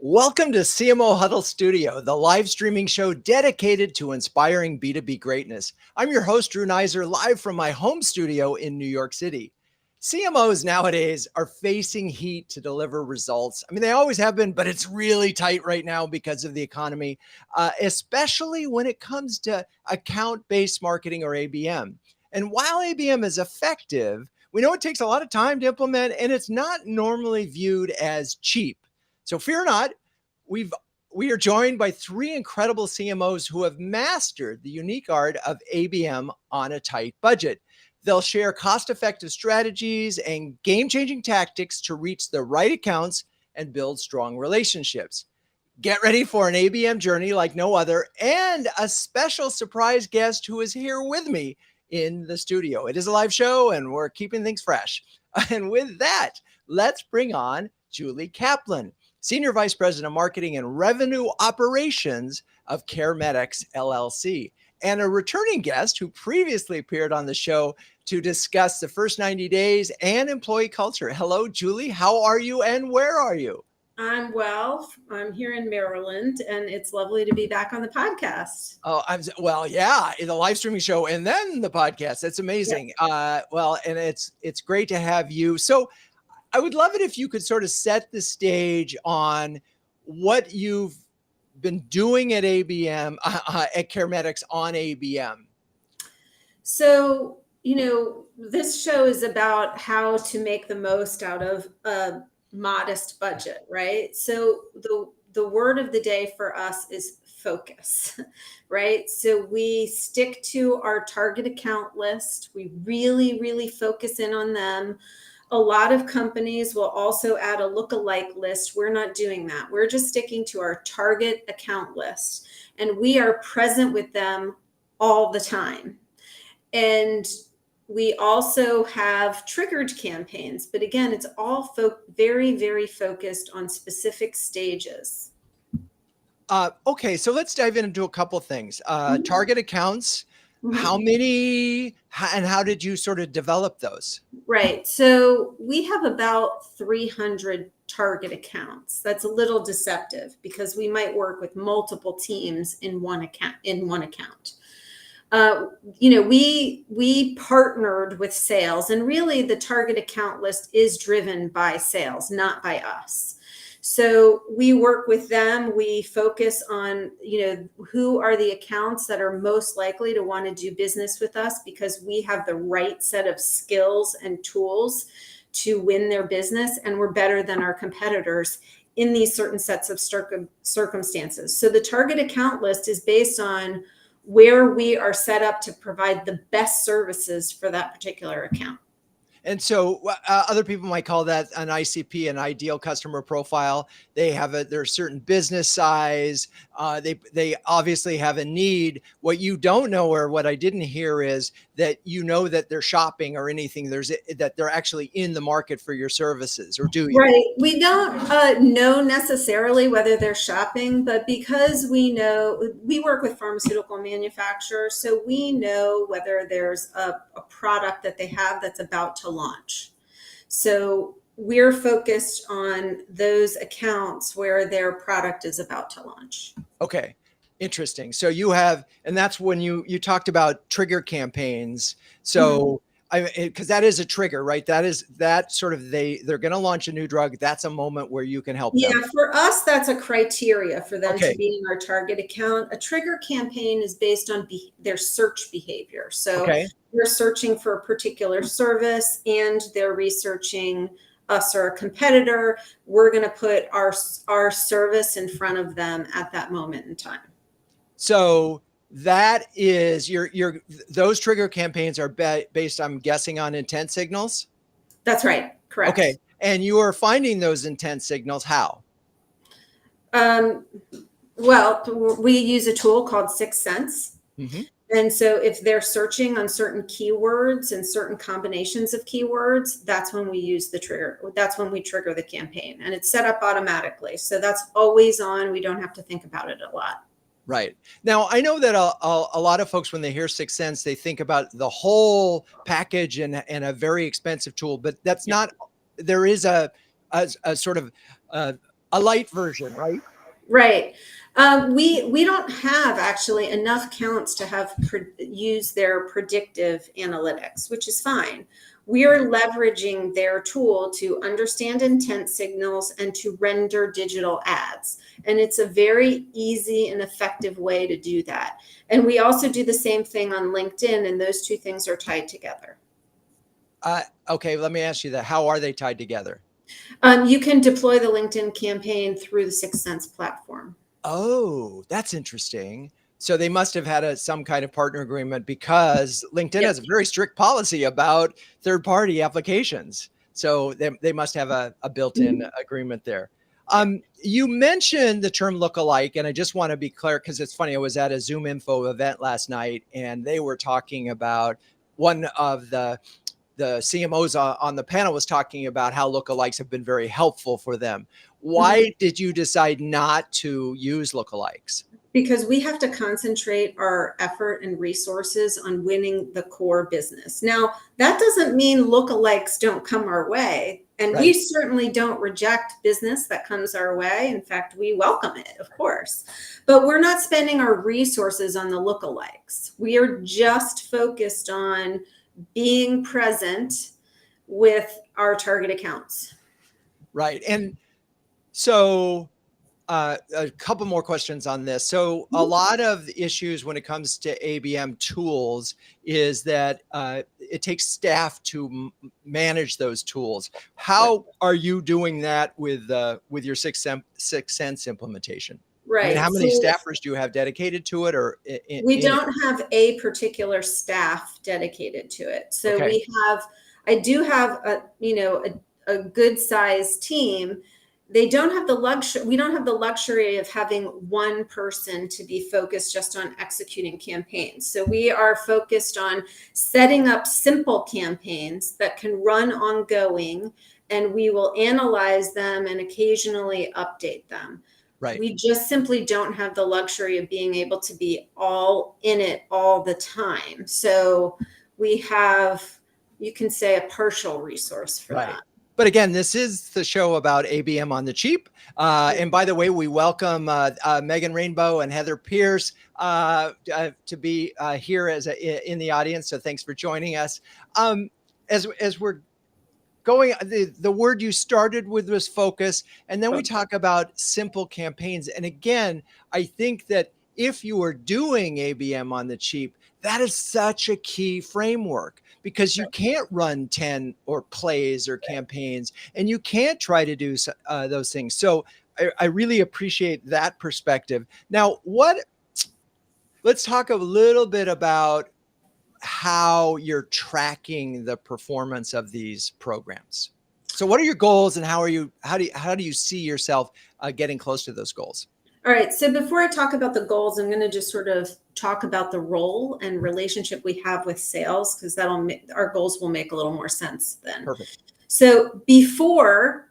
Welcome to CMO Huddles Studio, the live streaming show dedicated to inspiring B2B greatness. I'm your host, Drew Neiser, live from my home studio in New York City. CMOs nowadays are facing heat to deliver results. I mean, they always have been, but it's really tight right now because of the economy, especially when it comes to account-based marketing or ABM. And while ABM is effective, we know it takes a lot of time to implement, and it's not normally viewed as cheap. So fear not, we are joined by three incredible CMOs who have mastered the unique art of ABM on a tight budget. They'll share cost-effective strategies and game-changing tactics to reach the right accounts and build strong relationships. Get ready for an ABM journey like no other and a special surprise guest who is here with me in the studio. It is a live show and we're keeping things fresh. And with that, let's bring on Julie Kaplan, Senior Vice President of Marketing and Revenue Operations of CareMetx LLC, and a returning guest who previously appeared on the show to discuss the first 90 days and employee culture. Hello, Julie. How are you and where are you? I'm well. I'm here in Maryland, and it's lovely to be back on the podcast. Oh, yeah, in the live streaming show and then the podcast. That's amazing. Yeah. And it's great to have you. So I would love it if you could sort of set the stage on what you've been doing at ABM, at CareMetx on ABM. So, this show is about how to make the most out of a modest budget, right? So the word of the day for us is focus, right? So we stick to our target account list. We really, really focus in on them. A lot of companies will also add a lookalike list. We're not doing that. We're just sticking to our target account list, and we are present with them all the time. And we also have triggered campaigns, but again, it's all very, very focused on specific stages. Okay, so let's dive into a couple of things. Target accounts. How many and how did you sort of develop those? Right. So we have about 300 target accounts. That's a little deceptive because we might work with multiple teams in one account. We partnered with sales, and really the target account list is driven by sales, not by us. So we work with them. We focus on, who are the accounts that are most likely to want to do business with us because we have the right set of skills and tools to win their business, and we're better than our competitors in these certain sets of circumstances. So the target account list is based on where we are set up to provide the best services for that particular account. And so other people might call that an ICP, an ideal customer profile. They have their certain business size. They obviously have a need. What you don't know, or what I didn't hear, is that that they're shopping or anything. That they're actually in the market for your services, or do you? Right. We don't know necessarily whether they're shopping, but because we know we work with pharmaceutical manufacturers, so we know whether there's a product that they have that's about to launch. So we're focused on those accounts where their product is about to launch. Okay. Interesting. So you have, and that's when you talked about trigger campaigns. So because that is a trigger, right? That sort of, they're going to launch a new drug. That's a moment where you can help them. Yeah, for us, that's a criteria for them to be in our target account. A trigger campaign is based on their search behavior. So they're searching for a particular service and they're researching us or a competitor. We're going to put our service in front of them at that moment in time. So that is those trigger campaigns are based, I'm guessing, on intent signals. That's right. Correct. Okay. And you are finding those intent signals how? Well, we use a tool called Sixth Sense. And so if they're searching on certain keywords and certain combinations of keywords, that's when we use the trigger. That's when we trigger the campaign, and it's set up automatically. So that's always on. We don't have to think about it a lot. Right. Now, I know that a lot of folks, when they hear Sixth Sense, they think about the whole package and a very expensive tool, but that's not, there is a sort of A light version, right? Right. We don't have actually enough counts to have use their predictive analytics, which is fine. We are leveraging their tool to understand intent signals and to render digital ads. And it's a very easy and effective way to do that. And we also do the same thing on LinkedIn, and those two things are tied together. Okay, let me ask you that. How are they tied together? You can deploy the LinkedIn campaign through the 6sense platform. Oh, that's interesting. So they must have had some kind of partner agreement, because LinkedIn Yep. has a very strict policy about third-party applications. So they must have a built-in agreement there. Yeah. You mentioned the term lookalike, and I just want to be clear, because it's funny. I was at a Zoom Info event last night, and they were talking about one of the CMOs on the panel was talking about how lookalikes have been very helpful for them. Why did you decide not to use lookalikes? Because we have to concentrate our effort and resources on winning the core business. Now, that doesn't mean lookalikes don't come our way. And we Right. certainly don't reject business that comes our way. In fact, we welcome it, of course. But we're not spending our resources on the lookalikes. We are just focused on being present with our target accounts. Right. And so a couple more questions on this. So a lot of the issues when it comes to ABM tools is that it takes staff to manage those tools. How are you doing that with your 6sense implementation? I mean, Right. how many So staffers do you have dedicated to it, or we in it? don't have a particular staff dedicated to it. So Okay. I do have a good sized team. They don't have the luxury, we don't have the luxury of having one person to be focused just on executing campaigns. So we are focused on setting up simple campaigns that can run ongoing, and we will analyze them and occasionally update them. Right. We just simply don't have the luxury of being able to be all in it all the time. So we have, you can say, a partial resource for Right. that. But again, this is the show about ABM on the cheap. And by the way, we welcome Megan Rainbow and Heather Pierce to be here in the audience. So thanks for joining us. As we're going, the word you started with was focus, and then we talk about simple campaigns. And again, I think that if you are doing ABM on the cheap, that is such a key framework, because you can't run 10 or plays or campaigns, and you can't try to do those things. So I really appreciate that perspective. Now, let's talk a little bit about how you're tracking the performance of these programs. So what are your goals, and how do you see yourself getting close to those goals? All right. So before I talk about the goals, I'm going to just sort of talk about the role and relationship we have with sales, because our goals will make a little more sense then. Perfect. So before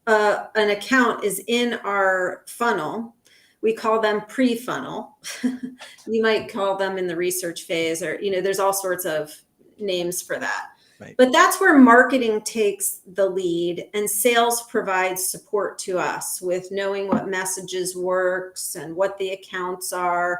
an account is in our funnel, we call them pre-funnel. You might call them in the research phase, or, there's all sorts of names for that. Right. But that's where marketing takes the lead, and sales provides support to us with knowing what messages works and what the accounts are.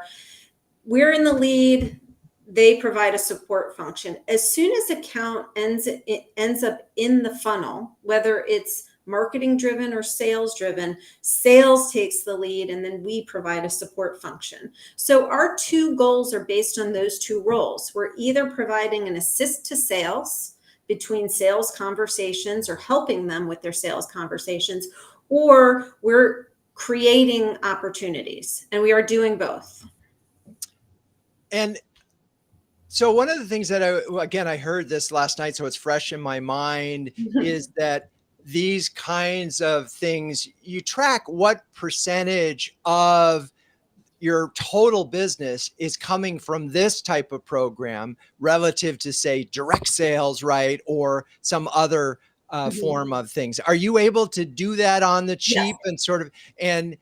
We're in the lead. They provide a support function. As soon as account ends up in the funnel, whether it's marketing driven or sales driven, sales takes the lead, and then we provide a support function. So our two goals are based on those two roles. We're either providing an assist to sales between sales conversations, or helping them with their sales conversations, or we're creating opportunities, and we are doing both. And so one of the things that I heard this last night, so it's fresh in my mind, is that these kinds of things, you track what percentage of your total business is coming from this type of program relative to, say, direct sales, right? Or some other form of things. Are you able to do that on the cheap? Yes. And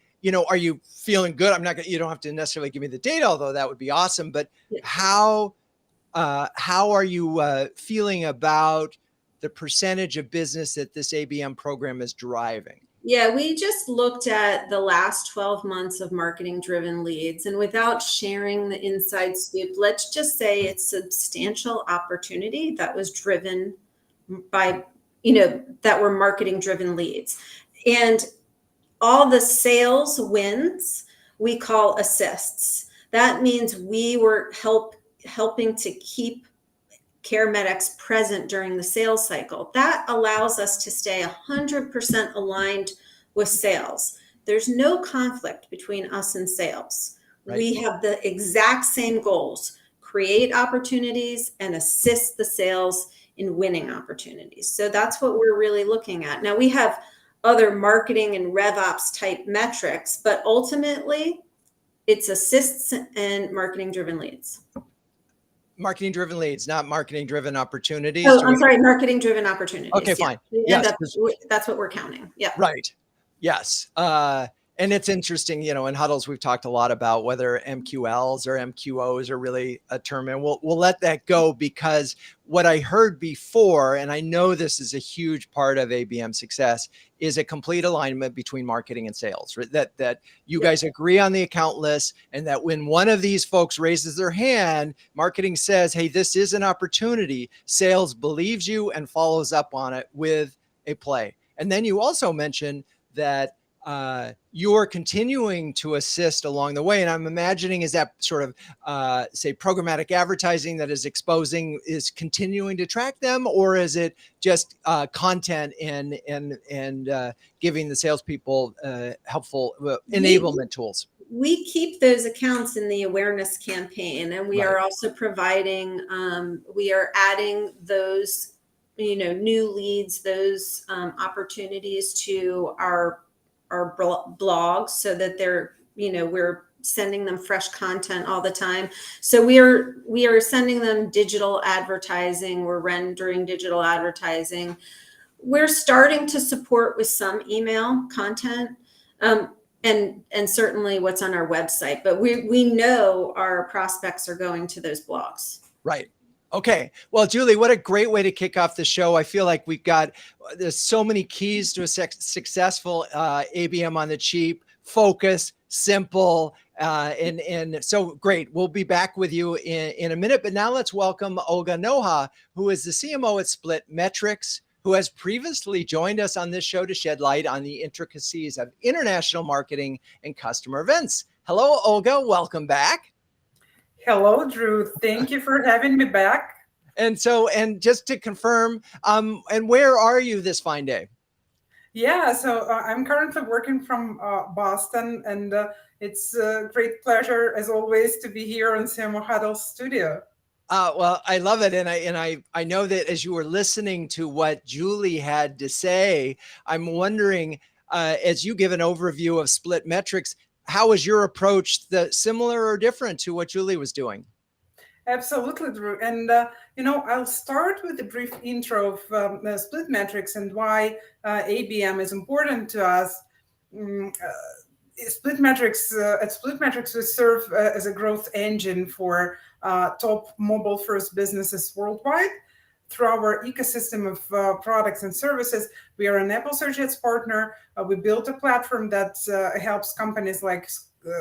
are you feeling good? You don't have to necessarily give me the data, although that would be awesome. But how are you feeling about the percentage of business that this ABM program is driving? Yeah, we just looked at the last 12 months of marketing driven leads, and without sharing the inside scoop, let's just say it's substantial opportunity that was driven by, that were marketing driven leads. And all the sales wins we call assists. That means we were helping to keep CareMetx present during the sales cycle. That allows us to stay 100% aligned with sales. There's no conflict between us and sales. Right. We have the exact same goals: create opportunities and assist the sales in winning opportunities. So that's what we're really looking at. Now, we have other marketing and RevOps type metrics, but ultimately it's assists and marketing driven leads. Marketing driven leads, not marketing driven opportunities. Oh, I'm sorry, marketing driven opportunities. Okay, fine. Yes. That's what we're counting. Yeah. Right. Yes. And it's interesting, in Huddles, we've talked a lot about whether MQLs or MQOs are really a term, and we'll let that go, because what I heard before, and I know this is a huge part of ABM success, is a complete alignment between marketing and sales, right? That you guys agree on the account list, and that when one of these folks raises their hand, marketing says, hey, this is an opportunity. Sales believes you and follows up on it with a play. And then you also mentioned that you're continuing to assist along the way. And I'm imagining, is that sort of, say, programmatic advertising that is continuing to track them, or is it just content and giving the salespeople helpful enablement tools? We keep those accounts in the awareness campaign, and we are also providing, we are adding those, new leads, those opportunities to our blogs, so that they're, we're sending them fresh content all the time. So we are sending them digital advertising. We're rendering digital advertising. We're starting to support with some email content, and certainly what's on our website. But we know our prospects are going to those blogs. Right. Okay. Well, Julie, what a great way to kick off the show. I feel like there's so many keys to a successful ABM on the cheap: focus, simple, and so great. We'll be back with you in a minute, but now let's welcome Olga Noha, who is the CMO at SplitMetrics, who has previously joined us on this show to shed light on the intricacies of international marketing and customer events. Hello, Olga. Welcome back. Hello, Drew. Thank you for having me back. And just to confirm, and where are you this fine day? Yeah, so I'm currently working from Boston, and it's a great pleasure, as always, to be here on CMO Huddles Studio. Well, I love it. And I know that as you were listening to what Julie had to say, I'm wondering, as you give an overview of SplitMetrics, how was your approach similar or different to what Julie was doing? Absolutely, Drew. And, I'll start with a brief intro of SplitMetrics and why ABM is important to us. SplitMetrics, we serve as a growth engine for top mobile-first businesses worldwide. Through our ecosystem of products and services, we are an Apple Search Ads partner. We built a platform that helps companies like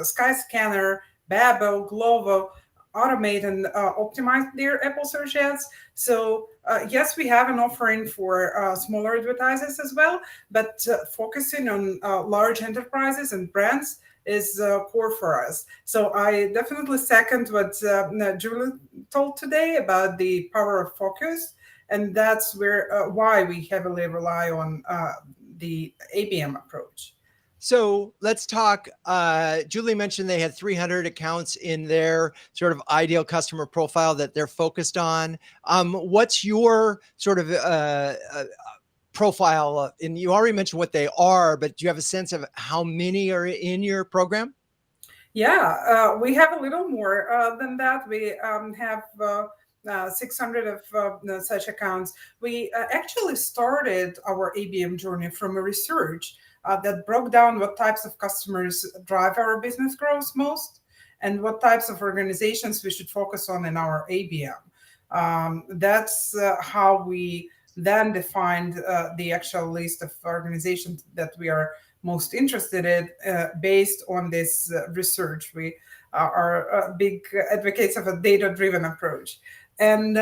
Skyscanner, Babel, Glovo automate and optimize their Apple Search Ads. So yes, we have an offering for smaller advertisers as well, but focusing on large enterprises and brands is core for us. So I definitely second what Julie told today about the power of focus, and that's why we heavily rely on the ABM approach. So let's talk. Julie mentioned they had 300 accounts in their sort of ideal customer profile that they're focused on. What's your sort of profile? And you already mentioned what they are, but do you have a sense of how many are in your program? Yeah, we have a little more than that. We have 600 of such accounts. We actually started our ABM journey from a research that broke down what types of customers drive our business growth most and what types of organizations we should focus on in our ABM. That's how we then defined the actual list of organizations that we are most interested in based on this research. We are big advocates of a data-driven approach. And,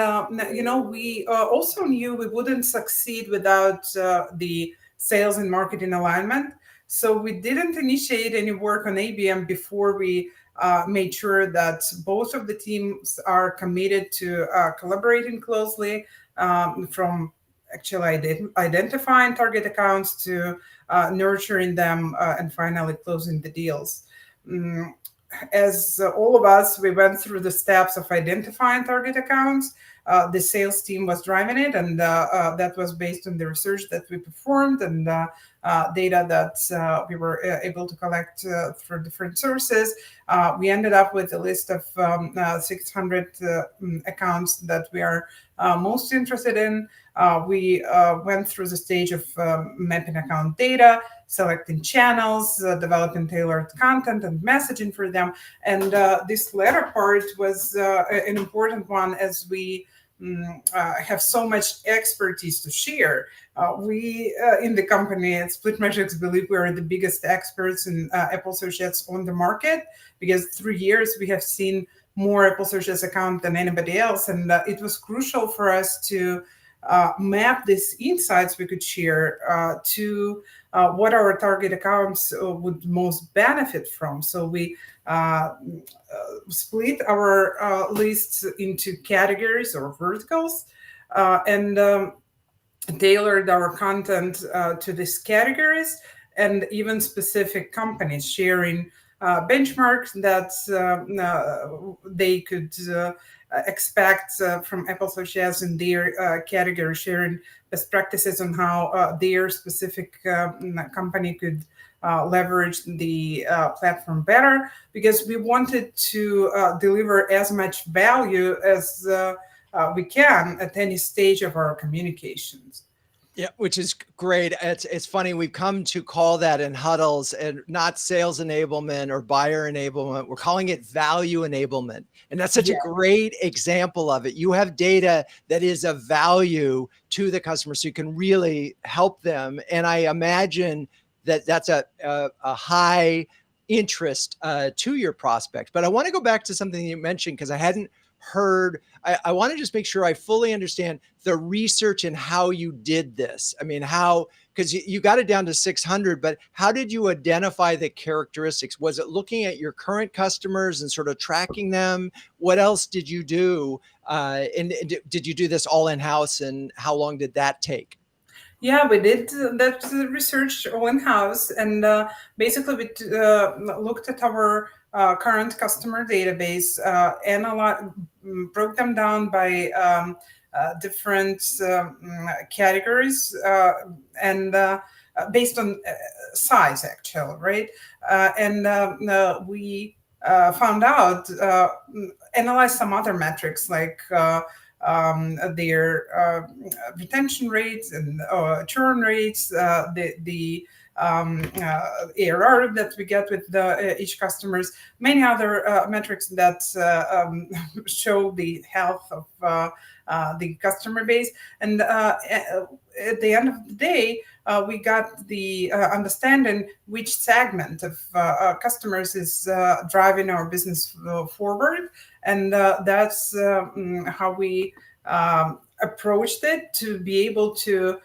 we also knew we wouldn't succeed without the sales and marketing alignment. So we didn't initiate any work on ABM before we made sure that both of the teams are committed to collaborating closely, from actually identifying target accounts to nurturing them and finally closing the deals. As all of us, we went through the steps of identifying target accounts. The sales team was driving it, and that was based on the research that we performed and data that we were able to collect through different sources. We ended up with a list of 600 accounts that we are most interested in. We went through the stage of mapping account data, selecting channels, developing tailored content and messaging for them. And this latter part was an important one, as we have so much expertise to share. We in the company at SplitMetrics believe we are the biggest experts in Apple Search Ads on the market, because through years we have seen more Apple Search Ads accounts than anybody else. And it was crucial for us to map these insights we could share to what our target accounts would most benefit from. So we split our lists into categories or verticals, and tailored our content to these categories, and even specific companies sharing benchmarks that they could expect from Apple Search Ads in their category, sharing best practices on how their specific company could leverage the platform better, because we wanted to deliver as much value as we can at any stage of our communications. Yeah, which is great. It's funny. We've come to call that in Huddles, and not sales enablement or buyer enablement. We're calling it value enablement. And that's such a great example of it. You have data that is of value to the customer, so you can really help them. And I imagine that that's a high interest to your prospects. But I want to go back to something you mentioned, because I hadn't heard. I want to just make sure I fully understand the research and how you did this. I mean, how, because you got it down to 600, but how did you identify the characteristics? Was it looking at your current customers and sort of tracking them? What else did you do? And did you do this all in-house, and how long did that take? Yeah, we did that research all in-house, and basically we looked at our current customer database, broke them down by different categories, and based on size, actually, right? And we found out, analyzed some other metrics like their retention rates and churn rates, the ARR that we get with each customers, many other metrics that show the health of the customer base. And at the end of the day, we got the understanding which segment of customers is driving our business forward. And that's how we approached it, to be able to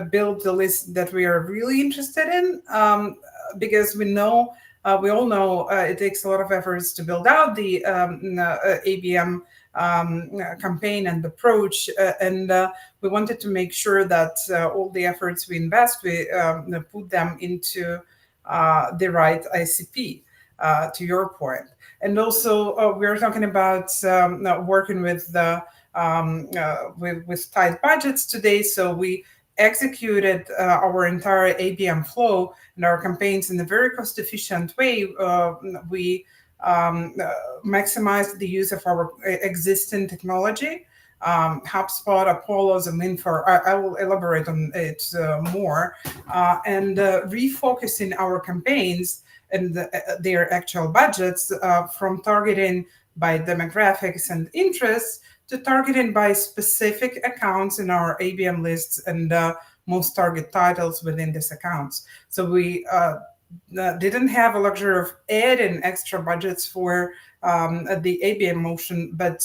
build the list that we are really interested in, because we all know it takes a lot of efforts to build out the ABM campaign and approach, and we wanted to make sure that all the efforts we invest, we put them into the right ICP, to your point. And also, we're talking about working with tight budgets today. So we executed our entire ABM flow and our campaigns in a very cost-efficient way. We maximized the use of our existing technology, HubSpot, Apollo, and Linfor. I will elaborate on it more, and refocusing our campaigns and their actual budgets from targeting by demographics and interests to targeting by specific accounts in our ABM lists and most target titles within these accounts. So we didn't have a luxury of adding extra budgets for the ABM motion, but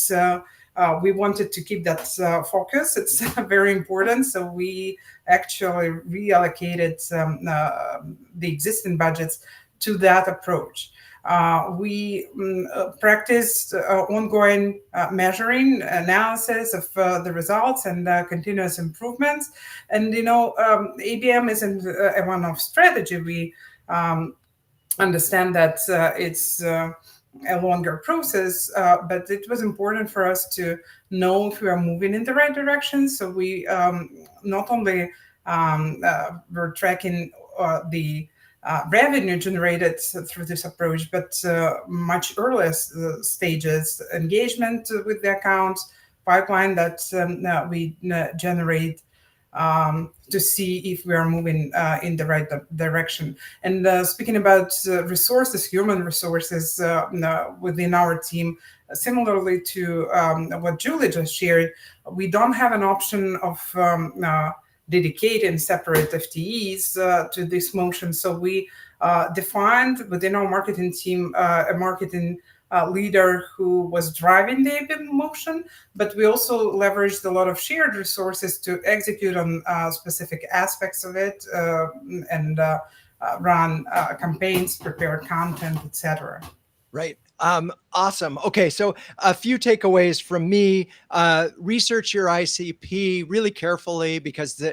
we wanted to keep that focus. It's very important. So we actually reallocated the existing budgets to that approach. We practiced ongoing measuring analysis of the results and continuous improvements. And, ABM isn't a one-off strategy. We understand that it's a longer process, but it was important for us to know if we are moving in the right direction. So we not only were tracking the revenue generated through this approach, but much earlier stages, engagement with the accounts, pipeline that we generate to see if we are moving in the right direction. And speaking about resources, human resources within our team, similarly to what Julie just shared, we don't have an option of dedicating separate FTEs to this motion. So we defined within our marketing team a marketing leader who was driving the ABM motion, but we also leveraged a lot of shared resources to execute on specific aspects of it and run campaigns, prepare content, etc. Right. Awesome. Okay. So a few takeaways from me, research your ICP really carefully because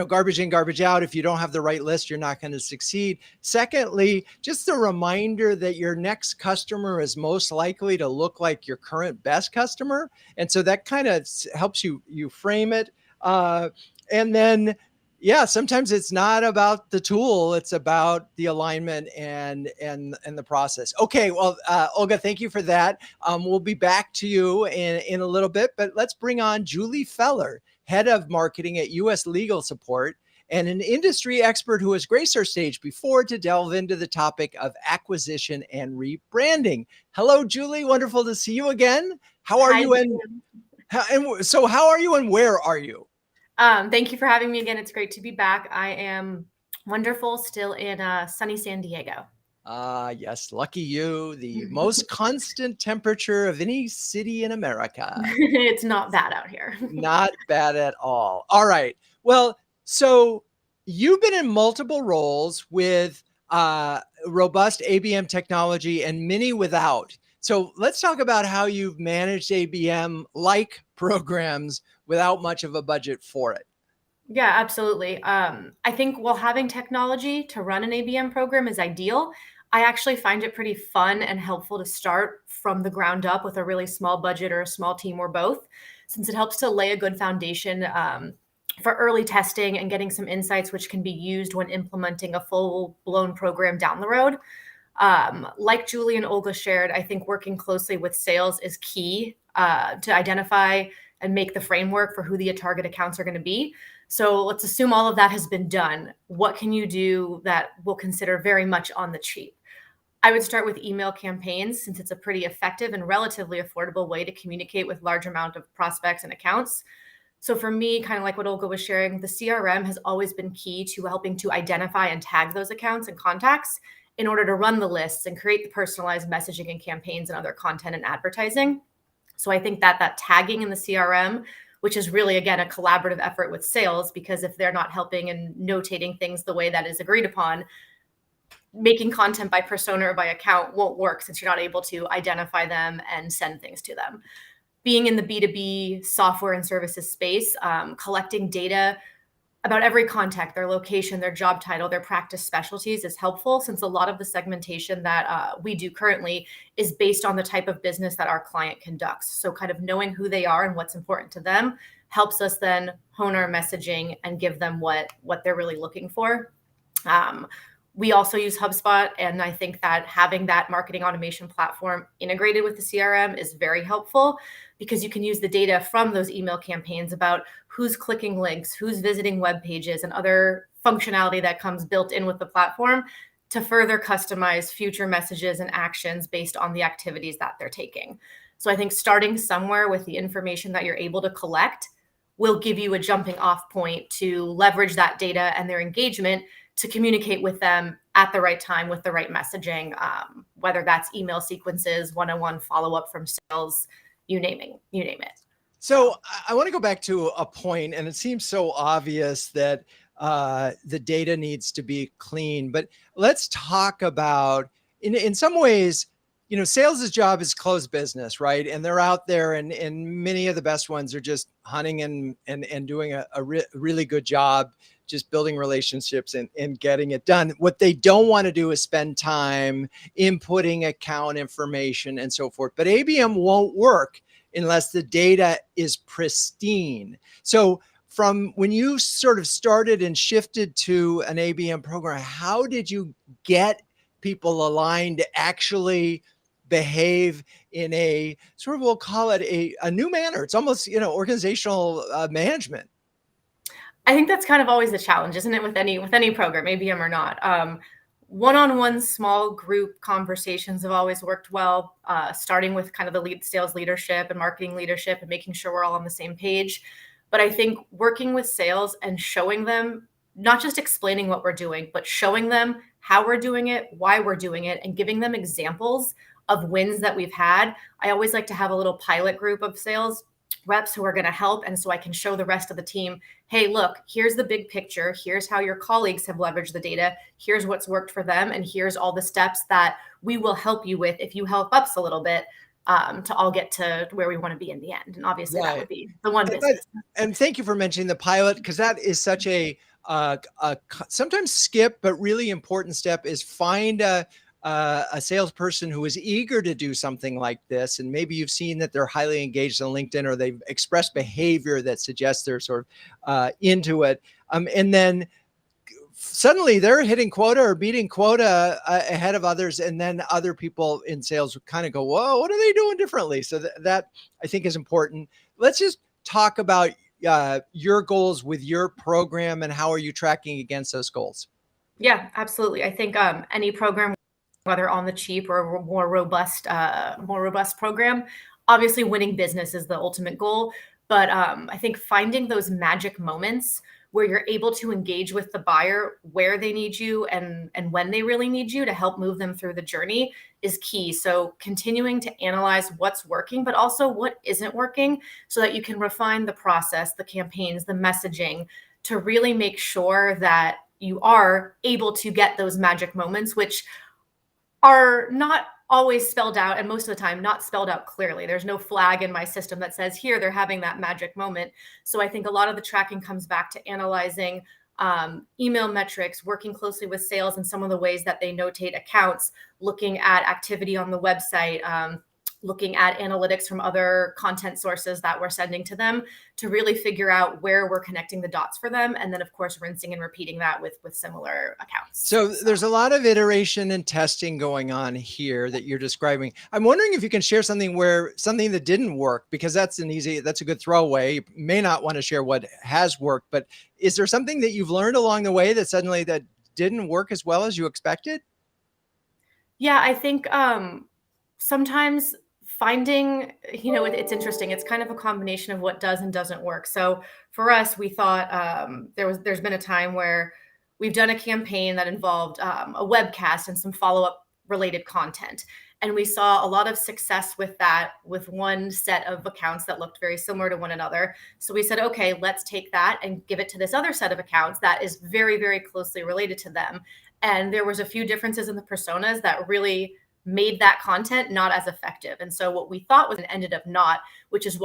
garbage in, garbage out. If you don't have the right list, you're not going to succeed. Secondly, just a reminder that your next customer is most likely to look like your current best customer. And so that kind of helps you frame it. And then, yeah, sometimes it's not about the tool, it's about the alignment and the process. Okay, well, Olga, thank you for that. We'll be back to you in a little bit, but let's bring on Julie Feller, Head of Marketing at US Legal Support, and an industry expert who has graced our stage before to delve into the topic of acquisition and rebranding. Hello, Julie. Wonderful to see you again. How are you? So how are you and where are you? Thank you for having me again. It's great to be back. I am wonderful, still in sunny San Diego. Yes, lucky you. The most constant temperature of any city in America. It's not bad out here. Not bad at all. All right. Well, so you've been in multiple roles with robust ABM technology and many without. So let's talk about how you've managed ABM-like programs without much of a budget for it. Yeah, absolutely. I think while having technology to run an ABM program is ideal, I actually find it pretty fun and helpful to start from the ground up with a really small budget or a small team or both, since it helps to lay a good foundation for early testing and getting some insights which can be used when implementing a full-blown program down the road. Like Julie and Olga shared, I think working closely with sales is key to identify and make the framework for who the target accounts are going to be. So let's assume all of that has been done. What can you do that we'll consider very much on the cheap? I would start with email campaigns, since it's a pretty effective and relatively affordable way to communicate with large amount of prospects and accounts. So for me, kind of like what Olga was sharing, the CRM has always been key to helping to identify and tag those accounts and contacts in order to run the lists and create the personalized messaging and campaigns and other content and advertising. So I think that tagging in the CRM, which is really, again, a collaborative effort with sales, because if they're not helping and notating things the way that is agreed upon, making content by persona or by account won't work, since you're not able to identify them and send things to them. Being in the B2B software and services space, collecting data about every contact, their location, their job title, their practice specialties is helpful, since a lot of the segmentation that we do currently is based on the type of business that our client conducts. So kind of knowing who they are and what's important to them helps us then hone our messaging and give them what they're really looking for. We also use HubSpot, and I think that having that marketing automation platform integrated with the CRM is very helpful, because you can use the data from those email campaigns about who's clicking links, who's visiting web pages, and other functionality that comes built in with the platform to further customize future messages and actions based on the activities that they're taking. So I think starting somewhere with the information that you're able to collect will give you a jumping off point to leverage that data and their engagement to communicate with them at the right time with the right messaging, whether that's email sequences, one-on-one follow-up from sales, you name it. So I want to go back to a point, and it seems so obvious that the data needs to be clean, but let's talk about, in some ways, sales' job is close business, right? And they're out there, and many of the best ones are just hunting and doing a really good job, just building relationships and getting it done. What they don't want to do is spend time inputting account information and so forth. But ABM won't work unless the data is pristine. So from when you sort of started and shifted to an ABM program, how did you get people aligned to actually behave in a sort of, we'll call it a new manner? It's almost, organizational management. I think that's kind of always the challenge, isn't it? With any program, ABM or not. One-on-one small group conversations have always worked well, starting with kind of the sales leadership and marketing leadership and making sure we're all on the same page. But I think working with sales and showing them, not just explaining what we're doing, but showing them how we're doing it, why we're doing it, and giving them examples of wins that we've had. I always like to have a little pilot group of sales reps who are going to help. And so I can show the rest of the team, hey, look, here's the big picture. Here's how your colleagues have leveraged the data. Here's what's worked for them. And here's all the steps that we will help you with if you help us a little bit, to all get to where we want to be in the end. And obviously that would be the one business. And thank you for mentioning the pilot, because that is such a sometimes skip, but really important step, is find a salesperson who is eager to do something like this. And maybe you've seen that they're highly engaged on LinkedIn, or they've expressed behavior that suggests they're sort of into it. And then suddenly they're hitting quota or beating quota ahead of others. And then other people in sales kind of go, whoa, what are they doing differently? So that I think is important. Let's just talk about your goals with your program and how are you tracking against those goals? Yeah, absolutely. I think any program, whether on the cheap or a more robust program, obviously winning business is the ultimate goal. But I think finding those magic moments where you're able to engage with the buyer where they need you and when they really need you to help move them through the journey is key. So continuing to analyze what's working, but also what isn't working, so that you can refine the process, the campaigns, the messaging, to really make sure that you are able to get those magic moments, which are not always spelled out, and most of the time not spelled out clearly. There's no flag in my system that says, here, they're having that magic moment. So I think a lot of the tracking comes back to analyzing email metrics, working closely with sales and some of the ways that they notate accounts, looking at activity on the website, looking at analytics from other content sources that we're sending to them, to really figure out where we're connecting the dots for them. And then, of course, rinsing and repeating that with similar accounts. So there's a lot of iteration and testing going on here that you're describing. I'm wondering if you can share something that didn't work, because that's a good throwaway. You may not want to share what has worked, but is there something that you've learned along the way that suddenly that didn't work as well as you expected? Yeah, I think sometimes finding, it's interesting. It's kind of a combination of what does and doesn't work. So for us, we thought there's been a time where we've done a campaign that involved a webcast and some follow-up related content. And we saw a lot of success with that, with one set of accounts that looked very similar to one another. So we said, okay, let's take that and give it to this other set of accounts that is very, very closely related to them. And there was a few differences in the personas that really made that content not as effective. And so what we thought was and ended up not, which is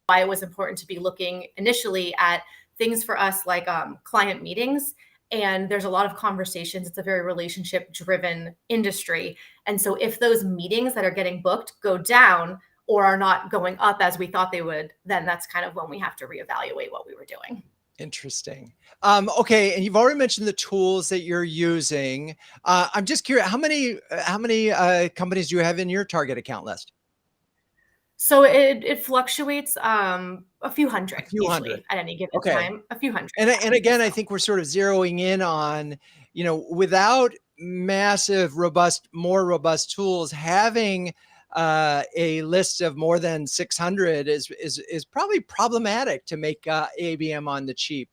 why it was important to be looking initially at things for us like client meetings. And there's a lot of conversations. It's a very relationship driven industry. And so if those meetings that are getting booked go down or are not going up as we thought they would, then that's kind of when we have to reevaluate what we were doing. Interesting. Okay, and you've already mentioned the tools that you're using. I'm just curious, how many companies do you have in your target account list? So it fluctuates a few hundred usually at any given time, a few hundred. And again, I think we're sort of zeroing in on, without massive, more robust tools, having a list of more than 600 is probably problematic to make ABM on the cheap.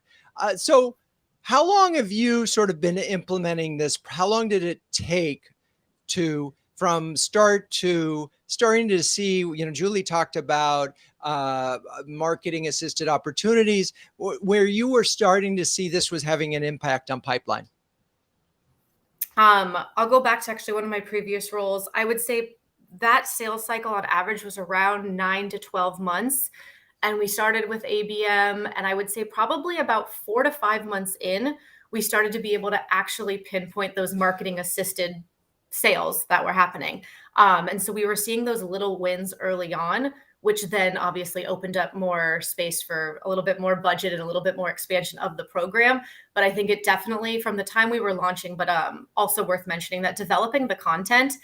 So how long have you sort of been implementing this? How long did it take from start to starting to see, Julie talked about marketing assisted opportunities where you were starting to see this was having an impact on pipeline? I'll go back to actually one of my previous roles. I would say that sales cycle on average was around 9 to 12 months. And we started with ABM, and I would say probably about 4 to 5 months in, we started to be able to actually pinpoint those marketing assisted sales that were happening. And so we were seeing those little wins early on, which then obviously opened up more space for a little bit more budget and a little bit more expansion of the program. But I think it definitely, from the time we were launching, but also worth mentioning that developing the content,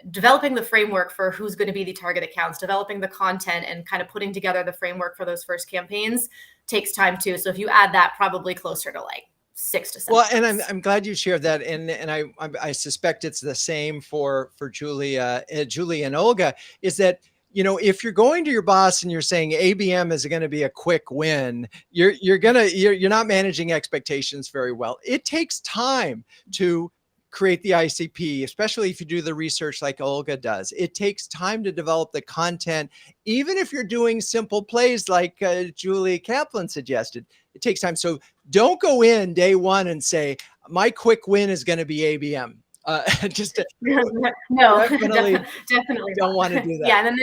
developing the framework for who's going to be the target accounts, developing the content and kind of putting together the framework for those first campaigns takes time too. So if you add that, probably closer to like 6 to 7 Well, and months. I'm glad you shared that, and I suspect it's the same for Julie and Olga. Is that, if you're going to your boss and you're saying ABM is going to be a quick win, you're not managing expectations very well. It takes time to create the ICP, especially if you do the research like Olga does. It takes time to develop the content, even if you're doing simple plays like Julie Kaplan suggested. It takes time. So don't go in day one and say, my quick win is going to be ABM. Just to, no, definitely don't not. want to do that. Yeah, and then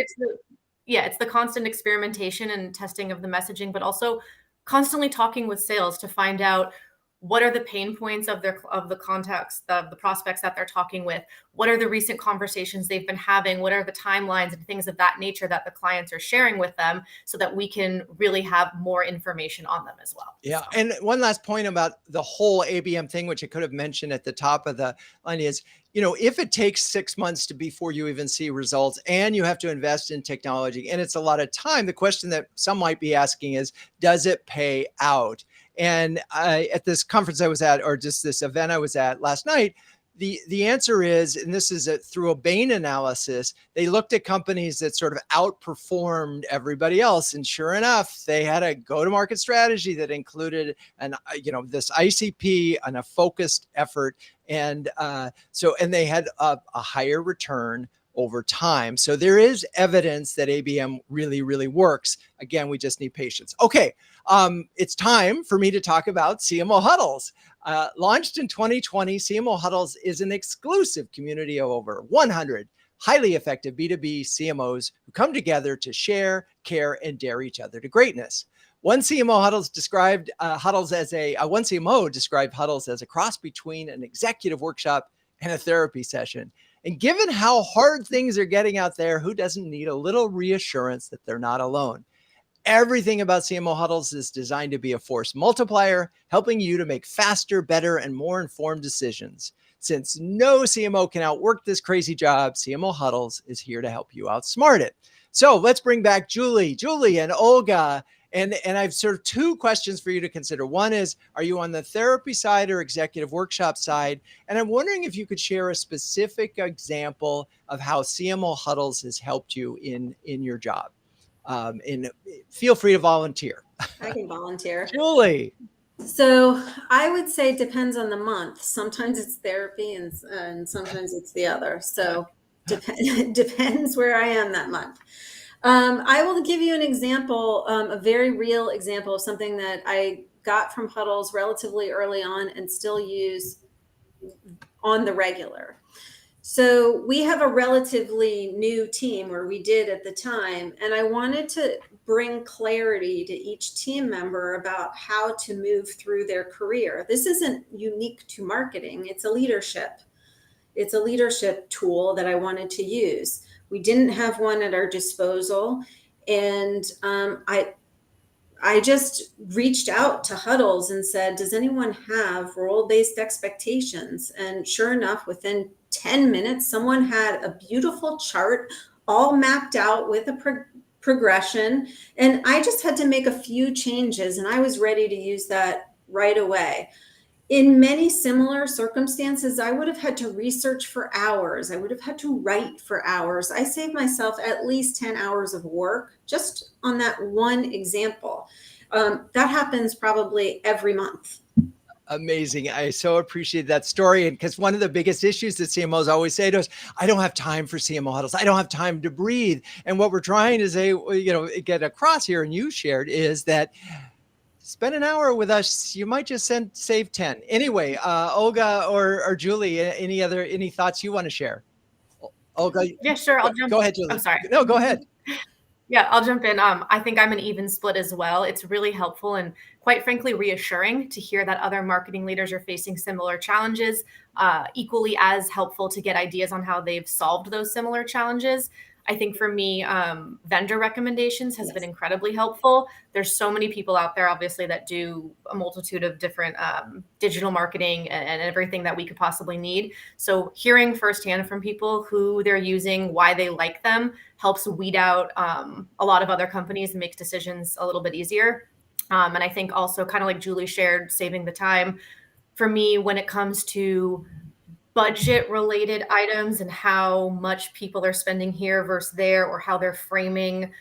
it's the constant experimentation and testing of the messaging, but also constantly talking with sales to find out what are the pain points of the contacts, the prospects that they're talking with? What are the recent conversations they've been having? What are the timelines and things of that nature that the clients are sharing with them so that we can really have more information on them as well? Yeah. So. And one last point about the whole ABM thing, which I could have mentioned at the top of the line is, if it takes 6 months before you even see results and you have to invest in technology and it's a lot of time, the question that some might be asking is, does it pay out? And at this conference I was at, or just this event I was at last night, the answer is, and this is through a Bain analysis, they looked at companies that sort of outperformed everybody else. And sure enough, they had a go-to-market strategy that included this ICP and a focused effort. And and they had a higher return over time. So there is evidence that ABM really, really works. Again, we just need patience. Okay, it's time for me to talk about CMO Huddles. Launched in 2020, CMO Huddles is an exclusive community of over 100 highly effective B2B CMOs who come together to share, care, and dare each other to greatness. One CMO described Huddles as a cross between an executive workshop and a therapy session. And given how hard things are getting out there, who doesn't need a little reassurance that they're not alone? Everything about CMO Huddles is designed to be a force multiplier, helping you to make faster, better, and more informed decisions. Since no CMO can outwork this crazy job, CMO Huddles is here to help you outsmart it. So let's bring back Julie, and Olga. And I've sort of 2 questions for you to consider. One is, are you on the therapy side or executive workshop side? And I'm wondering if you could share a specific example of how CMO Huddles has helped you in your job. And feel free to volunteer. I can volunteer. Julie. So I would say it depends on the month. Sometimes it's therapy and sometimes it's the other. So depends where I am that month. I will give you an example, a very real example of something that I got from Huddles relatively early on and still use on the regular. So we have a relatively new team, or we did at the time, and I wanted to bring clarity to each team member about how to move through their career. This isn't unique to marketing. It's a leadership tool that I wanted to use. We didn't have one at our disposal. And I just reached out to Huddles and said, does anyone have role-based expectations? And sure enough, within 10 minutes, someone had a beautiful chart all mapped out with a progression. And I just had to make a few changes and I was ready to use that right away. In many similar circumstances, I would have had to research for hours. I would have had to write for hours. I saved myself at least 10 hours of work just on that one example. That happens probably every month. Amazing. I so appreciate that story. And because one of the biggest issues that CMOs always say to us, I don't have time for CMO huddles. I don't have time to breathe. And what we're trying to say, get across here, and you shared, is that spend an hour with us. You might just save 10. Anyway, Olga or Julie, any thoughts you want to share? Olga? Yeah, sure. I'll jump. Go ahead, Julie. I'm sorry. No, go ahead. Yeah, I'll jump in. I think I'm an even split as well. It's really helpful and quite frankly reassuring to hear that other marketing leaders are facing similar challenges, equally as helpful to get ideas on how they've solved those similar challenges. I think for me, vendor recommendations has been incredibly helpful. There's so many people out there, obviously, that do a multitude of different digital marketing and everything that we could possibly need. So hearing firsthand from people who they're using, why they like them, helps weed out a lot of other companies and makes decisions a little bit easier. And I think also, kind of like Julie shared, saving the time. For me, when it comes to budget related items and how much people are spending here versus there, or how they're framing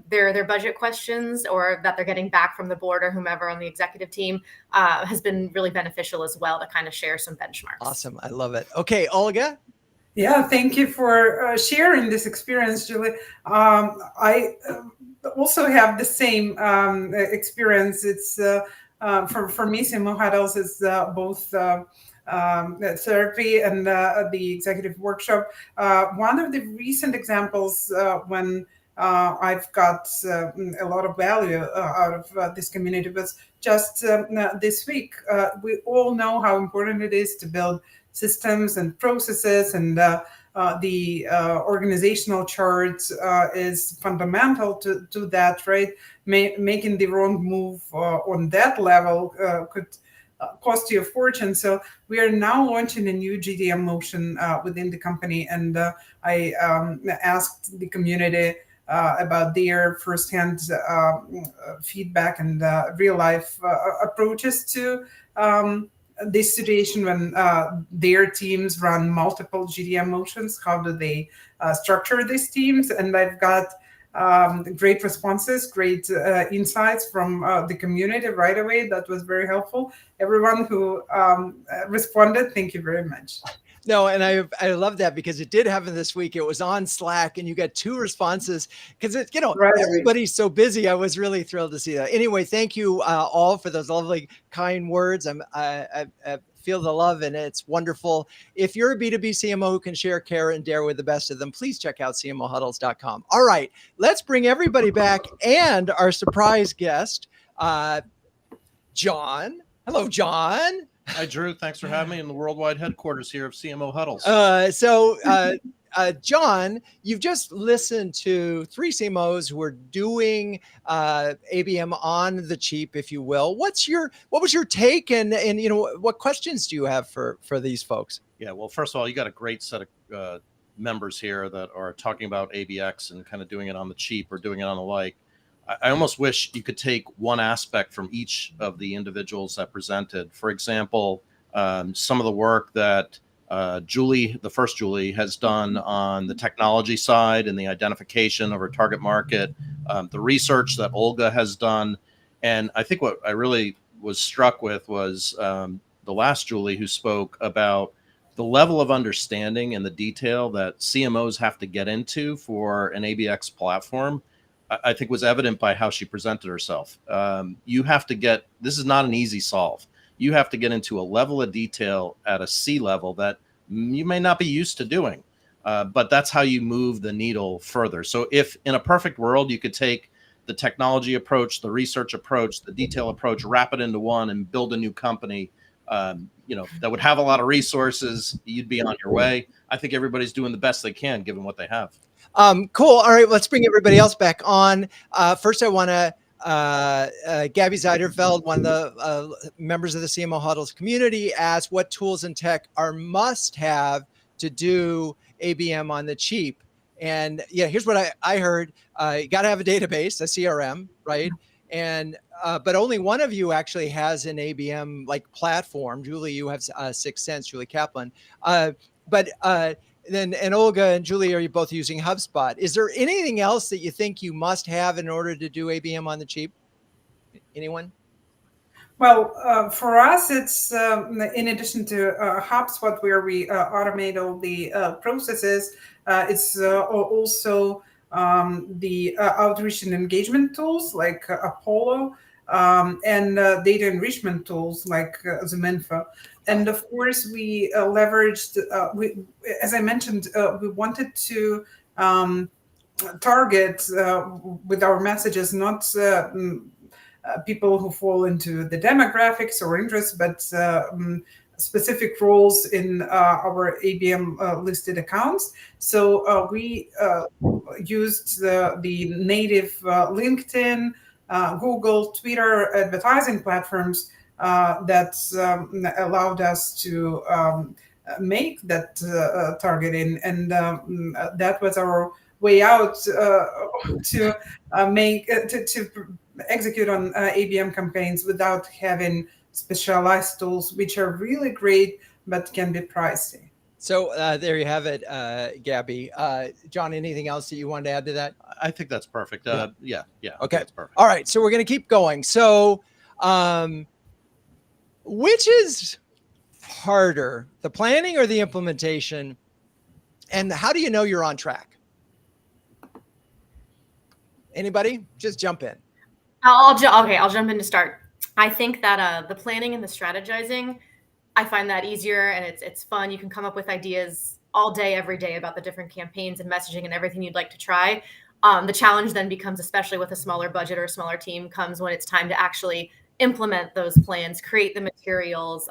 their budget questions, or that they're getting back from the board or whomever on the executive team, has been really beneficial as well to kind of share some benchmarks. Awesome. I love it. Okay, Olga. Yeah, thank you for sharing this experience, Julie. I also have the same experience. It's for me, CMO Huddles is both therapy and the executive workshop. One of the recent examples when I've got a lot of value out of this community was just this week. We all know how important it is to build systems and processes, and the organizational chart is fundamental to that, right? Making the wrong move on that level could cost you a fortune. So we are now launching a new GDM motion within the company, and I asked the community about their firsthand feedback and real life approaches to this situation when their teams run multiple GDM motions. How do they structure these teams? And I've got great responses, great insights from the community right away. That was very helpful. Everyone who responded, thank you very much. No, and I love that, because it did happen this week. It was on Slack, and you got 2 responses because everybody's so busy. I was really thrilled to see that. Anyway, thank you all for those lovely, kind words. I feel the love, and it's wonderful. If you're a B2B CMO who can share, care, and dare with the best of them, please check out CMOhuddles.com. All right, let's bring everybody back, and our surprise guest, John. Hello, John. Hi, Drew. Thanks for having me in the worldwide headquarters here of CMO Huddles. John, you've just listened to 3 CMOs who are doing ABM on the cheap, if you will. What was your take, and what questions do you have for these folks? Yeah, well, first of all, you got a great set of members here that are talking about ABX and kind of doing it on the cheap or doing it on the like. I almost wish you could take one aspect from each of the individuals that presented. For example, some of the work that Julie, the first Julie, has done on the technology side and the identification of her target market, the research that Olga has done. And I think what I really was struck with was the last Julie who spoke about the level of understanding and the detail that CMOs have to get into for an ABX platform. I think was evident by how she presented herself. You have to this is not an easy solve. You have to get into a level of detail at a C level that you may not be used to doing, but that's how you move the needle further. So if in a perfect world, you could take the technology approach, the research approach, the detail approach, wrap it into one and build a new company, that would have a lot of resources, you'd be on your way. I think everybody's doing the best they can given what they have. Cool. All right, let's bring everybody else back on. First, I want to Gabby Zeiderfeld, one of the members of the CMO Huddles community, asked what tools and tech are must-have to do ABM on the cheap. And yeah, here's what I heard. You got to have a database, a CRM, right? and but only one of you actually has an ABM like platform. Julie, you have 6 Sense, Julie Kaplan. But then, and Olga and Julie, are you both using HubSpot? Is there anything else that you think you must have in order to do ABM on the cheap? Anyone? Well, for us, it's in addition to HubSpot, where we automate all the processes, it's also the outreach and engagement tools like Apollo, and data enrichment tools like ZoomInfo. And of course, we leveraged, as I mentioned, we wanted to target with our messages not people who fall into the demographics or interests, but specific roles in our ABM listed accounts. So we used the native LinkedIn, Google, Twitter advertising platforms that allowed us to make that targeting, and that was our way out to execute on ABM campaigns without having specialized tools, which are really great but can be pricey. So there you have it, Gabby. John, anything else that you wanted to add to that? I think that's perfect. Yeah. Okay. That's perfect. All right. So we're going to keep going. So which is harder, the planning or the implementation? And how do you know you're on track? Anybody? Just jump in. I'll jump in to start. I think that the planning and the strategizing, I find that easier, and it's fun. You can come up with ideas all day, every day about the different campaigns and messaging and everything you'd like to try. The challenge then becomes, especially with a smaller budget or a smaller team, comes when it's time to actually implement those plans, create the materials,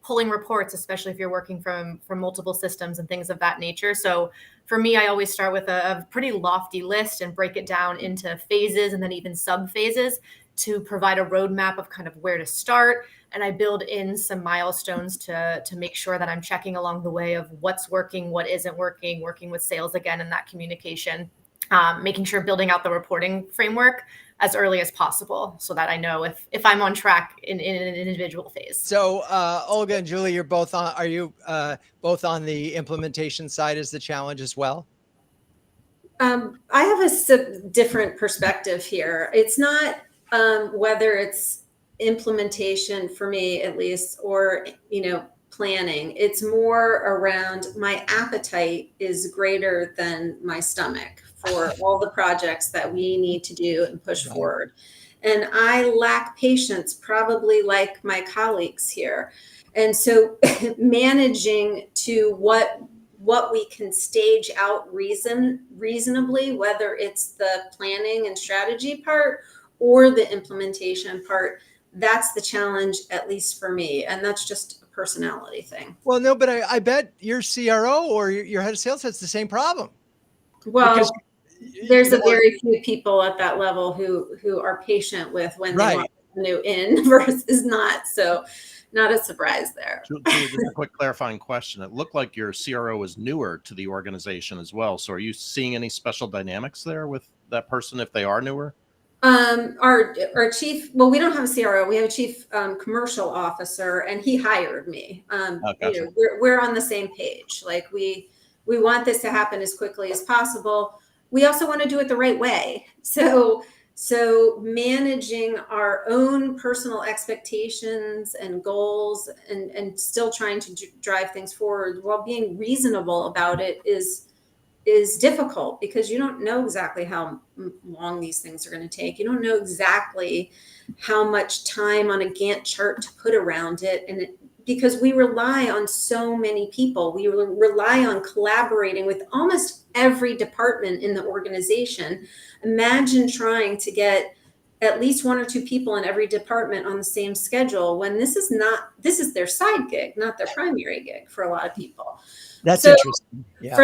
pulling reports, especially if you're working from multiple systems and things of that nature. So for me, I always start with a pretty lofty list and break it down into phases and then even sub phases to provide a roadmap of kind of where to start. And I build in some milestones to make sure that I'm checking along the way of what's working, what isn't working, working with sales again in that communication, making sure building out the reporting framework as early as possible so that I know if I'm on track in an individual phase. So Olga and Julie, you're both on, are you both on the implementation side as the challenge as well? I have a different perspective here. It's not whether it's implementation for me at least, or, planning. It's more around my appetite is greater than my stomach for all the projects that we need to do and push forward. And I lack patience, probably like my colleagues here. And so managing to what we can stage out reasonably, whether it's the planning and strategy part or the implementation part, that's the challenge, at least for me. And that's just a personality thing. Well, no, but I bet your CRO or your head of sales has the same problem. Well, because, there's a very few people at that level who are patient with when they want revenue in versus not. So not a surprise there. Just a quick clarifying question. It looked like your CRO is newer to the organization as well. So are you seeing any special dynamics there with that person if they are newer? Our chief, well, we don't have a CRO. We have a chief commercial officer, and he hired me. Gotcha. We're on the same page. Like we want this to happen as quickly as possible. We also want to do it the right way. So managing our own personal expectations and goals and still trying to drive things forward while being reasonable about it is difficult, because you don't know exactly how long these things are going to take. You don't know exactly how much time on a Gantt chart to put around it. And because we rely on so many people, we rely on collaborating with almost every department in the organization. Imagine trying to get at least one or two people in every department on the same schedule when this is their side gig, not their primary gig for a lot of people. That's interesting. Yeah.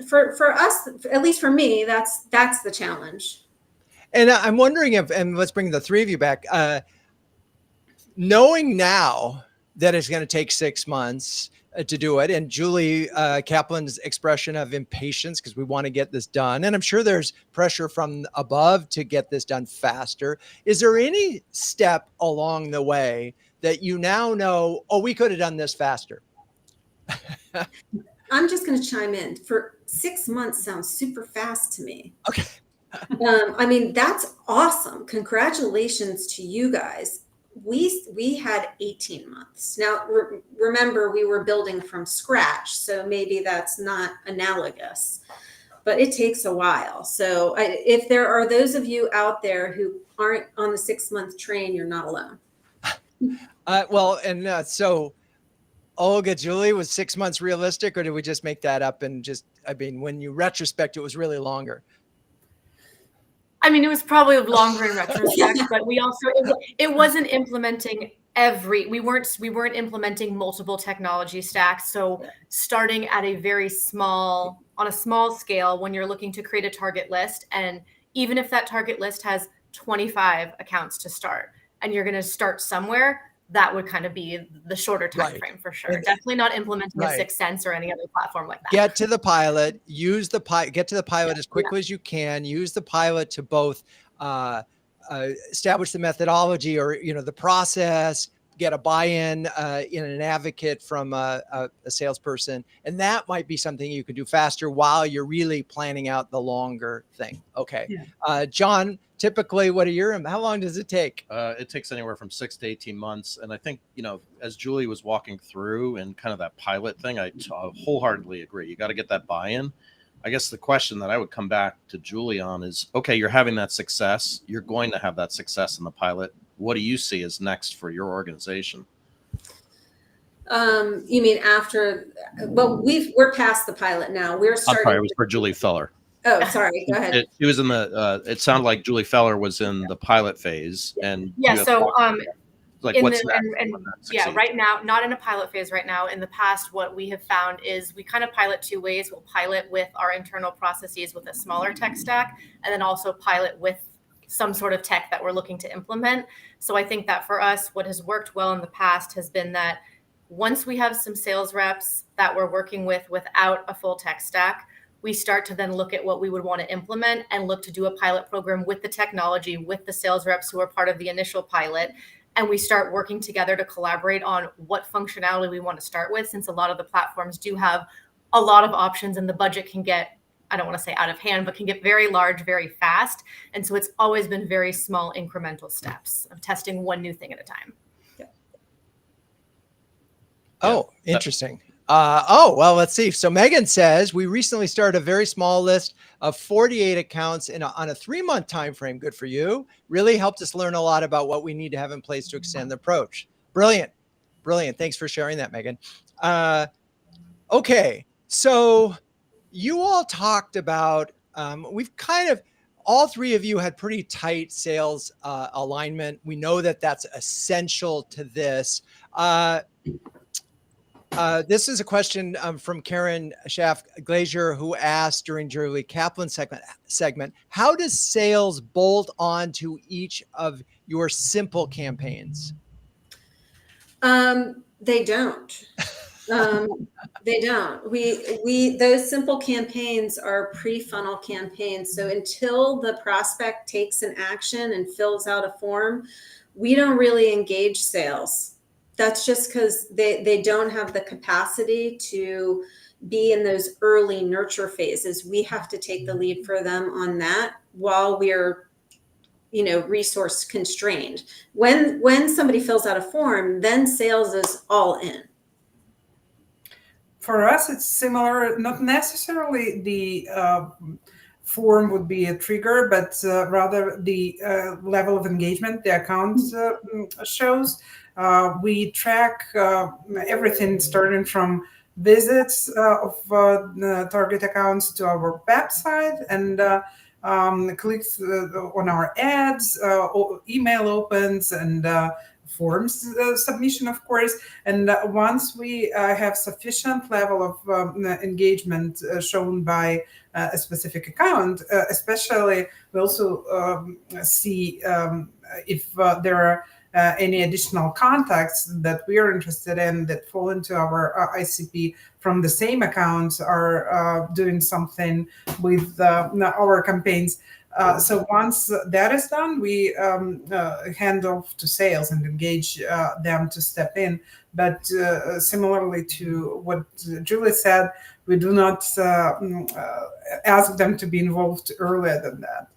For us, at least for me, that's the challenge. And I'm wondering if, and let's bring the three of you back, knowing now that it's going to take 6 months to do it. And Julie Kaplan's expression of impatience because we want to get this done. And I'm sure there's pressure from above to get this done faster. Is there any step along the way that you now know, oh, we could have done this faster? I'm just going to chime in. For 6 months sounds super fast to me. Okay. I mean, that's awesome. Congratulations to you guys. We had 18 months. Now, remember, we were building from scratch, so maybe that's not analogous, but it takes a while. So if there are those of you out there who aren't on the 6-month train, you're not alone. So Olga, Julie, was 6 months realistic, or did we just make that up and when you retrospect, it was really longer? I mean, it was probably longer in retrospect, but we also, it wasn't implementing we weren't implementing multiple technology stacks. So starting at on a small scale, when you're looking to create a target list, and even if that target list has 25 accounts to start, and you're going to start somewhere, that would kind of be the shorter time frame for sure. Definitely not implementing a 6 Sense or any other platform like that. Get to the pilot, get to the pilot as quickly as you can, use the pilot to both establish the methodology or, the process, get a buy-in in an advocate from a salesperson. And that might be something you could do faster while you're really planning out the longer thing. Okay. Yeah. John, typically, how long does it take? It takes anywhere from 6 to 18 months. And I think, as Julie was walking through and kind of that pilot thing, I wholeheartedly agree. You got to get that buy-in. I guess the question that I would come back to Julie on is, okay, you're having that success. You're going to have that success in the pilot. What do you see as next for your organization? You mean after? Well, we're past the pilot now. We're starting. I'm sorry, it was for Julie Feller. Oh, sorry. Go ahead. She was in the. It sounded like Julie Feller was in the pilot phase, and so what's next? Right now, not in a pilot phase right now. In the past, what we have found is we kind of pilot 2 ways. We'll pilot with our internal processes with a smaller tech stack, and then also pilot with some sort of tech that we're looking to implement. So I think that for us, what has worked well in the past has been that once we have some sales reps that we're working with without a full tech stack, we start to then look at what we would want to implement and look to do a pilot program with the technology, with the sales reps who are part of the initial pilot. And we start working together to collaborate on what functionality we want to start with, since a lot of the platforms do have a lot of options and the budget can get, I don't want to say out of hand, but can get very large, very fast. And so it's always been very small incremental steps of testing one new thing at a time. Yeah. Oh, interesting. Well, let's see. So Megan says, we recently started a very small list of 48 accounts on a 3-month time frame. Good for you. Really helped us learn a lot about what we need to have in place to extend the approach. Brilliant. Thanks for sharing that, Megan. Okay. So you all talked about, we've kind of, all 3 of you had pretty tight sales alignment. We know that that's essential to this. This is a question from Karen Schaff-Glazier, who asked during Julie Kaplan's segment, how does sales bolt on to each of your simple campaigns? They don't. They don't. Those simple campaigns are pre-funnel campaigns. So until the prospect takes an action and fills out a form, we don't really engage sales. That's just because they don't have the capacity to be in those early nurture phases. We have to take the lead for them on that while we're, resource constrained. When somebody fills out a form, then sales is all in. For us, it's similar. Not necessarily the form would be a trigger, but rather the level of engagement the account shows. We track everything starting from visits of target accounts to our website and clicks on our ads, email opens, and forms submission, of course. And once we have sufficient level of engagement shown by a specific account, especially we also see if there are any additional contacts that we are interested in that fall into our ICP from the same accounts are doing something with our campaigns. So once that is done, we hand off to sales and engage them to step in. But similarly to what Julie said, we do not ask them to be involved earlier than that.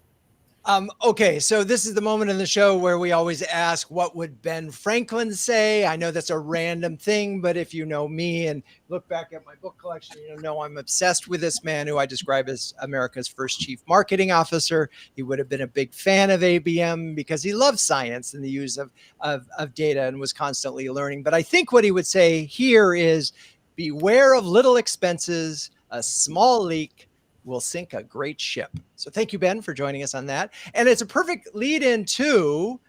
Okay, so this is the moment in the show where we always ask, what would Ben Franklin say? I know that's a random thing, but if you know me and look back at my book collection, you know I'm obsessed with this man who I describe as America's first chief marketing officer. He would have been a big fan of ABM because he loves science and the use of data and was constantly learning. But I think what he would say here is, beware of little expenses, a small leak will sink a great ship. So thank you, Ben, for joining us on that. And it's a perfect lead into,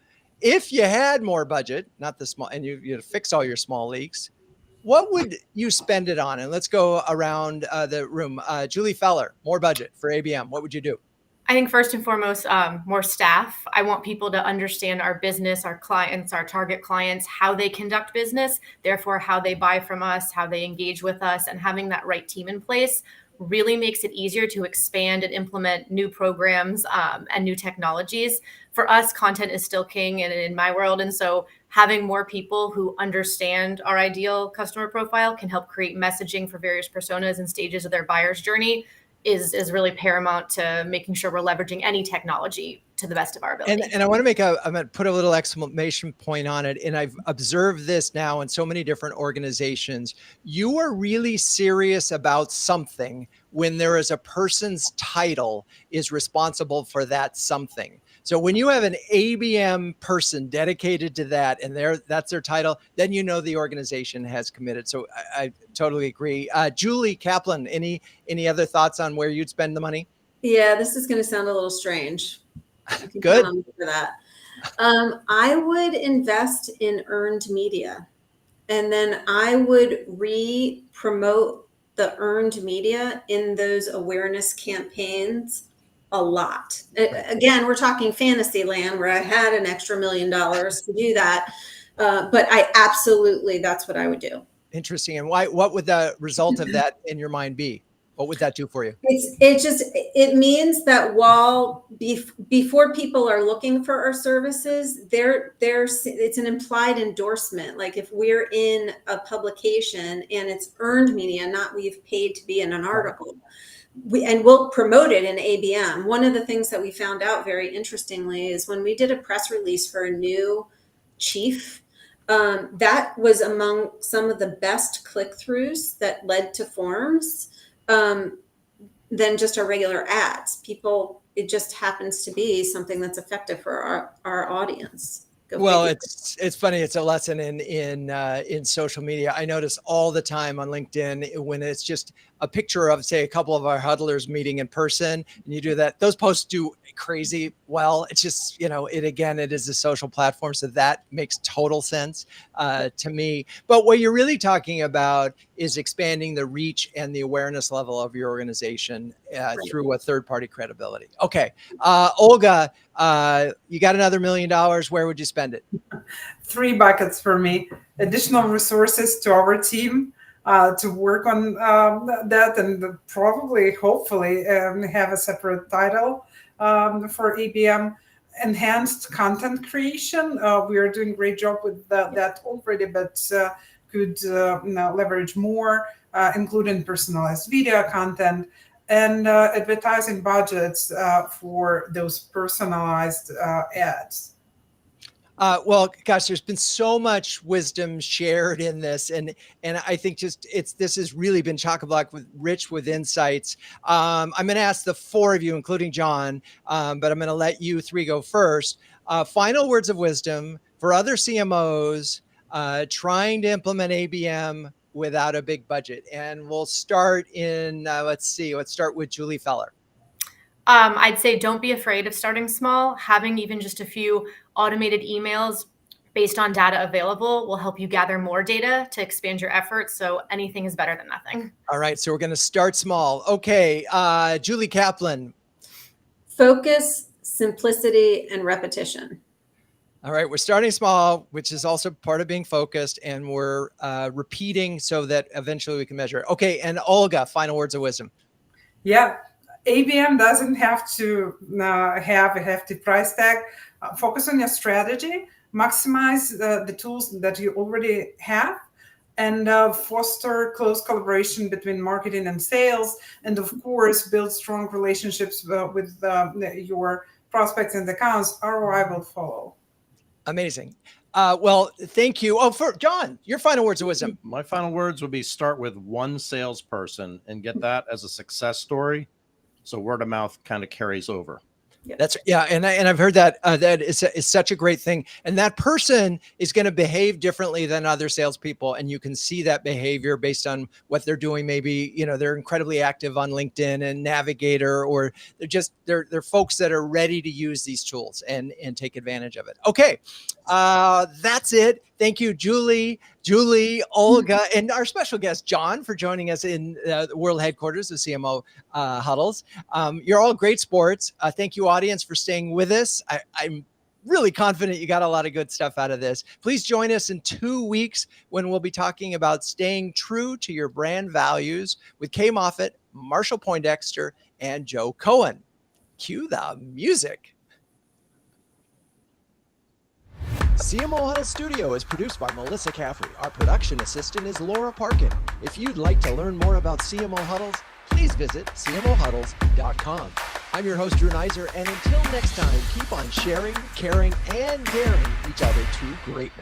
if you had more budget, not the small, and you fix all your small leaks, what would you spend it on? And let's go around the room. Julie Feller, more budget for ABM. What would you do? I think first and foremost, more staff. I want people to understand our business, our clients, our target clients, how they conduct business, therefore how they buy from us, how they engage with us, and having that right team in place really makes it easier to expand and implement new programs and new technologies. For us, content is still king in my world. And so having more people who understand our ideal customer profile can help create messaging for various personas and stages of their buyer's journey is really paramount to making sure we're leveraging any technology to the best of our ability. And I want to I'm going to put a little exclamation point on it. And I've observed this now in so many different organizations. You are really serious about something when there is a person's title is responsible for that something. So when you have an ABM person dedicated to that and that's their title, then you know the organization has committed. So I totally agree. Julie Kaplan, any other thoughts on where you'd spend the money? Yeah, this is going to sound a little strange. Good. For that. I would invest in earned media, and then I would re-promote the earned media in those awareness campaigns a lot. Again, we're talking fantasy land where I had an extra $1 million to do that. But that's what I would do. Interesting. And what would the result of that in your mind be? What would that do for you? It means that before people are looking for our services, it's an implied endorsement. Like if we're in a publication and it's earned media, not we've paid to be in an article. We'll promote it in ABM. One of the things that we found out very interestingly is when we did a press release for a new chief, that was among some of the best click-throughs that led to forms than just our regular ads. It just happens to be something that's effective for our audience. Well, it's funny. It's a lesson in social media. I notice all the time on LinkedIn when it's just a picture of, say, a couple of our huddlers meeting in person, and you do that. Those posts do crazy well. It's just, it is a social platform, so that makes total sense to me. But what you're really talking about is expanding the reach and the awareness level of your organization through a third-party credibility. Okay, Olga, you got another $1 million. Where would you spend it? 3 buckets for me: additional resources to our team to work on that, and probably, hopefully, have a separate title for ABM. Enhanced content creation. We are doing a great job with that already, but could leverage more, including personalized video content and advertising budgets for those personalized ads. Well, gosh, there's been so much wisdom shared in this, and I think this has really been chock-a-block rich with insights. I'm going to ask the 4 of you, including John, but I'm going to let you 3 go first. Final words of wisdom for other CMOs trying to implement ABM without a big budget, and we'll start let's start with Julie Feller. I'd say don't be afraid of starting small. Having even just a few automated emails based on data available will help you gather more data to expand your efforts. So anything is better than nothing. All right. So we're going to start small. Okay. Julie Kaplan. Focus, simplicity, and repetition. All right, we're starting small, which is also part of being focused, and we're repeating so that eventually we can measure it. Okay, and Olga, final words of wisdom. Yeah, ABM doesn't have to have a hefty price tag. Focus on your strategy, maximize the tools that you already have, and foster close collaboration between marketing and sales, and of course, build strong relationships with your prospects and accounts. ROI will follow. Amazing. Well, thank you. Oh, for John, your final words of wisdom. My final words would be start with one salesperson and get that as a success story. So word of mouth kind of carries over. That's and I've heard that that is such a great thing, and that person is going to behave differently than other salespeople, and you can see that behavior based on what they're doing. Maybe they're incredibly active on LinkedIn and Navigator, or they're folks that are ready to use these tools and take advantage of it. Okay, that's it. Thank you, Julie, Olga, and our special guest, John, for joining us in the world headquarters of CMO Huddles. You're all great sports. Thank you, audience, for staying with us. I'm really confident you got a lot of good stuff out of this. Please join us in 2 weeks when we'll be talking about staying true to your brand values with Kay Moffitt, Marshall Poindexter, and Joe Cohen. Cue the music. CMO Huddles Studio is produced by Melissa Caffrey. Our production assistant is Laura Parkin. If you'd like to learn more about CMO Huddles, please visit cmohuddles.com. I'm your host, Drew Neiser, and until next time, keep on sharing, caring, and daring each other to greatness.